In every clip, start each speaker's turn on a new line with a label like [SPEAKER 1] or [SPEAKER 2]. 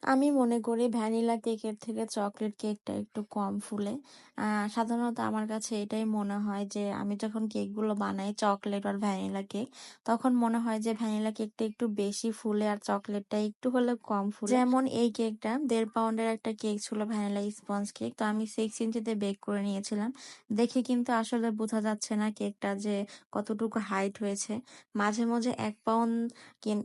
[SPEAKER 1] আমি মনে করি ভ্যানিলা কেকের থেকে চকলেট কেকটা একটু কম ফুলে। আ সাধারণত আমার কাছে এটাই মনে হয় যে আমি যখন কেকগুলো বানাই চকলেট আর ভ্যানিলা কেক, তখন মনে হয় যে ভ্যানিলা কেকটা একটু বেশি ফুলে আর চকলেটটা একটু হলেও কম ফুলে। যেমন এই কেকটা ১.৫ পাউন্ডের একটা কেক ছিল ভ্যানিলা স্পঞ্জ কেক। তো আমি 6 ইঞ্চিতে বেক করে নিয়েছিলাম। দেখে কিন্তু আসলে বোঝা যাচ্ছে না কেকটা যে কতটুকু হাইট হয়েছে। মাঝে, মাঝে ১ পাউন্ড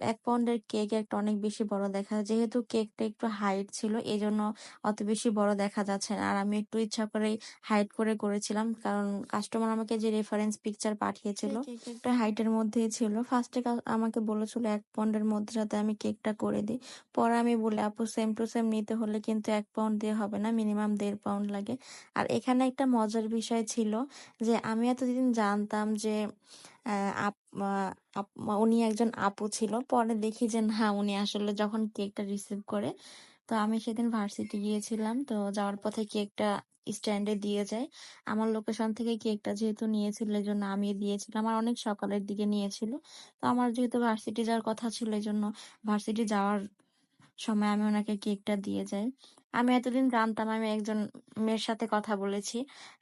[SPEAKER 1] ১ পাউন্ডের কেক একটা অনেক বেশি বড় দেখা যায়। যেহেতু কেকটা একটু হাইট ছিল এজন্য অত বেশি বড় দেখা যাচ্ছে না। আর আমি একটু ইচ্ছা করেই হাইড করে করেছিলাম। কারণ কাস্টমার আমাকে যে রেফারেন্স পিকচার পাঠিয়েছিল সেই কেকটা একটু হাইটের মধ্যেই ছিল। ফার্স্টে আমাকে বলেছিল ১ পাউন্ডের মধ্যে যাতে আমি কেকটা করে দিই। পরে আমি বলি, "আপু সেম টু সেম নিতে হলে কিন্তু ১ পাউন্ড দিয়ে হবে না। মিনিমাম ১.৫ পাউন্ড লাগে।" আর এখানে একটা মজার বিষয় ছিল যে আমি এতদিন জানতাম যে অ্যা আপ আ আপ উনি একজন আপু ছিল। পরে দেখি যে না উনি আসলে যখন কেকটা রিসিভ করে, তো আমি সেদিন ভার্সিটি গিয়েছিলাম। তো যাওয়ার পথে কেকটা স্ট্যান্ডে দিয়ে যায়। আমার লোকেশন থেকে কেকটা যেহেতু নিয়েছিল এজন্য আমি দিয়েছিলাম। আর অনেক সকালের দিকে নিয়েছিল। তো আমার যেহেতু ভার্সিটি যাওয়ার কথা ছিল এজন্য ভার্সিটি যাওয়ার সময় আমি ওনাকে কেকটা দিয়ে যাই। আমি এতদিন জানতাম আমি একজন মেয়ের সাথে কথা বলেছি।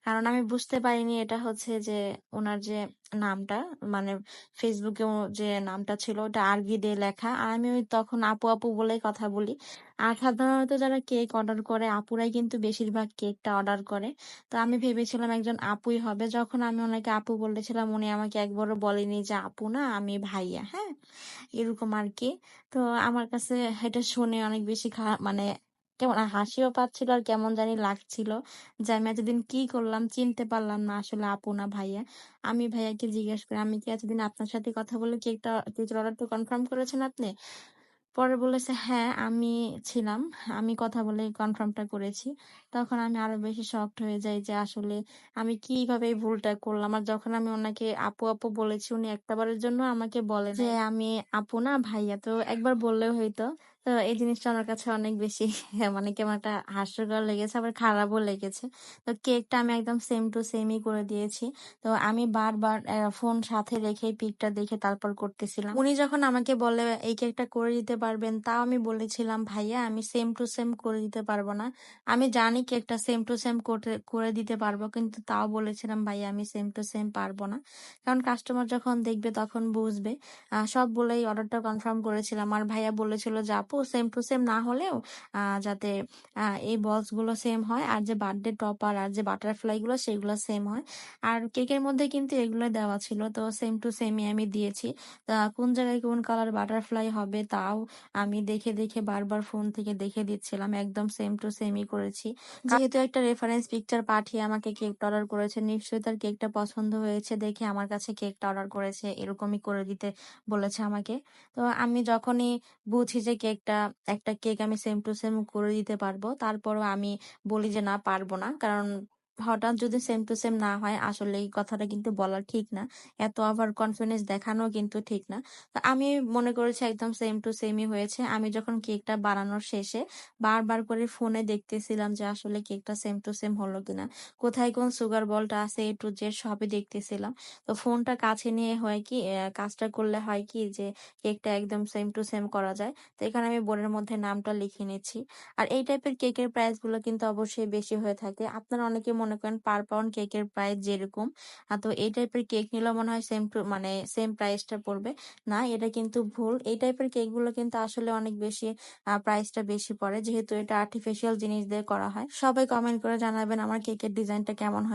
[SPEAKER 1] কারণ আমি বুঝতে পারিনি এটা হচ্ছে যে উনার যে নামটা মানে ফেসবুকে যে নামটা ছিল ওটা আরবি দিয়ে লেখা। আর আমি ওই তখন আপু, আপু বলেই কথা বলি। আর সাধারণত যারা কেক অর্ডার করে আপুরাই কিন্তু বেশিরভাগ কেকটা অর্ডার করে। তো আমি ভেবেছিলাম একজন আপুই হবে। যখন আমি ওনাকে আপু বলেছিলাম উনি আমাকে একবারও বলেনি যে আপু না আমি ভাইয়া, হ্যাঁ? এরকম আরকি। তো আমার কাছে এটা শুনে অনেক বেশি মানে কেমন হাসিও পাচ্ছিল আর কেমন জানি লাগছিল যে আমি এতদিন কি করলাম চিনতে পারলাম না আসলে আপু না ভাইয়া। আমি ভাইয়াকে জিজ্ঞেস করি, "আমি কি এতদিন আপনার সাথে কথা বলে কেকের অর্ডারটা কনফার্ম করেছেন আপনি?" পরে বলেছে, "হ্যাঁ, আমি ছিলাম। আমি কথা বলে কনফার্মটা করেছি।" তখন আমি আরো বেশি শকড হয়ে যাই যে আসলে আমি কিভাবে এই ভুলটা করলাম। আর যখন আমি উনাকে আপু, আপু বলেছি উনি একটাবারের জন্য আমাকে বলে নাই যে আমি আপু না ভাইয়া। তো একবার বললেও হইতো। তো এই জিনিসটা আমার কাছে অনেক বেশি মানে কেমন একটা হাস্যকর লেগেছে আবার খারাপও লেগেছে। তো কেকটা আমি একদম সেম টু সেমই করে দিয়েছি। তো আমি বারবার ফোন সাথে রেখেই পিকটা দেখে তারপর করতেছিলাম। উনি যখন আমাকে বলে এই কেকটা করে দিতে পারবেন, তাও আমি বলেছিলাম ভাইয়া আমি সেম টু সেম করে দিতে পারবো না। আমি জানি কেকটা সেম টু সেম করে দিতে পারবো কিন্তু তাও বলেছিলাম ভাইয়া আমি সেম টু সেম পারবো না। কারণ কাস্টমার যখন দেখবে তখন বুঝবে। সব বলেই অর্ডারটা কনফার্ম করেছিলাম। আর ভাইয়া বলেছিল যে আপু সেম টু সেম না হলেও যাতে এই বলস গুলো সেম হয় আর যে বার্থডে টপার আর যে বাটারফ্লাই গুলো সেগুলো সেম হয়। আর কেকের মধ্যে কিন্তু এগুলো দেওয়া ছিল। তো সেম টু সেমই আমি দিয়েছি। কোন জায়গায় কোন কালার বাটারফ্লাই হবে তাও আমি দেখে, দেখে বারবার ফোন থেকে দেখে দিচ্ছিলাম। একদম সেম টু সেমই করেছি। যেহেতু একটা রেফারেন্স পিকচার পাঠিয়ে আমাকে কেকটা অর্ডার করেছে, নিশ্চয়ই তার কেকটা পছন্দ হয়েছে দেখে আমার কাছে কেকটা অর্ডার করেছে। এরকমই করে দিতে বলেছে আমাকে। তো আমি যখনই বুঝি যে একটা কেক আমি সেম টু সেম করে দিতে পারবো, তারপরও আমি বলি যে না পারবো না। কারণ হঠাৎ যদি সেম টু সেম না হয় আসলে এই কথাটা কিন্তু বলা ঠিক না। এত ওভার কনফিডেন্স দেখানো কিন্তু ঠিক না। তো আমি মনে করেছি একদম সেম টু সেমই হয়েছে। আমি যখন কেকটা বানানোর শেষে বারবার করে ফোনে দেখতেছিলাম যে আসলে কেকটা সেম টু সেম হলো কিনা। কোথায় কোন সুগার বলটা আছে A to Z সবই দেখতেছিলাম। তো ফোনটা কাছে নিয়ে হয় কি কাজটা করলে হয় কি যে কেকটা একদম সেম টু সেম করা যায়। তো এখানে আমি বোর্ডের মধ্যে নামটা লিখে নিচ্ছি। আর এই টাইপের কেকের প্রাইস গুলো কিন্তু অবশ্যই বেশি হয়ে থাকে। আপনারা অনেকে মনে করেন পার পাউন্ড কেকের প্রাইস যেরকম তো এই টাইপের কেক নিলেও মনে হয় সেম টু মানে সেম প্রাইসটা পড়বে। না এটা কিন্তু ভুল। এই টাইপের কেকগুলো কিন্তু আসলে অনেক বেশি প্রাইসটা বেশি পড়ে যেহেতু এটা আর্টিফিশিয়াল জিনিস দিয়ে করা হয়। সবাই কমেন্ট করে জানাবেন আমার কেকের ডিজাইনটা কেমন হয়েছে।